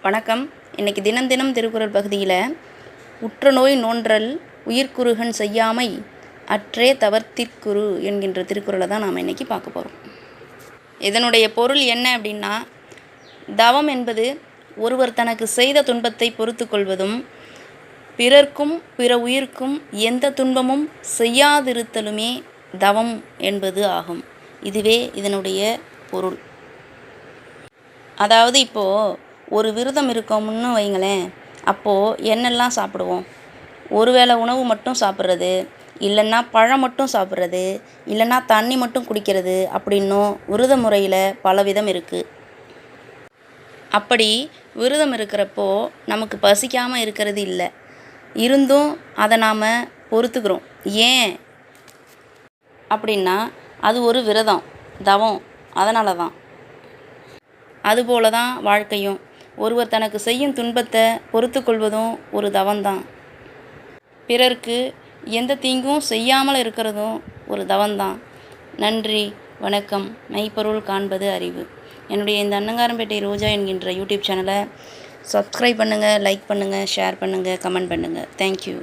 வணக்கம். இன்றைக்கி தினம் தினம் திருக்குறள் பகுதியில் உற்றநோய் நோன்றல் உயிர்க்குறுகன் செய்யாமை அற்றே தவர்த்திற்குறு என்கின்ற திருக்குறளை தான் நாம் இன்றைக்கி பார்க்க போகிறோம். இதனுடைய பொருள் என்ன அப்படின்னா, தவம் என்பது ஒருவர் தனக்கு செய்த துன்பத்தை பொறுத்து கொள்வதும் பிறர்க்கும் பிற உயிர்க்கும் எந்த துன்பமும் செய்யாதிருத்தலுமே தவம் என்பது ஆகும். இதுவே இதனுடைய பொருள். அதாவது இப்போது ஒரு விரதம் இருக்கோம்னு வைங்களேன், அப்போது என்னெல்லாம் சாப்பிடுவோம்? ஒரு வேளை உணவு மட்டும் சாப்பிட்றது, இல்லைன்னா பழம் மட்டும் சாப்பிட்றது, இல்லைன்னா தண்ணி மட்டும் குடிக்கிறது அப்படின்னும் விரத முறையில் பலவிதம் இருக்குது. அப்படி விரதம் இருக்கிறப்போ நமக்கு பசிக்காமல் இருக்கிறது இல்லை, இருந்தும் அதை நாம் பொறுத்துக்கிறோம். ஏன் அப்படின்னா அது ஒரு விரதம், தவம். அதனால தான். அதுபோல தான் வாழ்க்கையும். ஒருவர் தனக்கு செய்யும் துன்பத்தை பொறுத்து கொள்வதும் ஒரு தவம்தான். பிறருக்கு எந்த தீங்கும் செய்யாமல் இருக்கிறதும் ஒரு தவம்தான். நன்றி, வணக்கம். மெய்ப்பொருள் காண்பது அறிவு. என்னுடைய இந்த அன்னங்காரம்பேட்டை ரோஜா என்கின்ற யூடியூப் சேனலை சப்ஸ்கிரைப் பண்ணுங்கள், லைக் பண்ணுங்கள், ஷேர் பண்ணுங்கள், கமெண்ட் பண்ணுங்கள். தேங்க்யூ.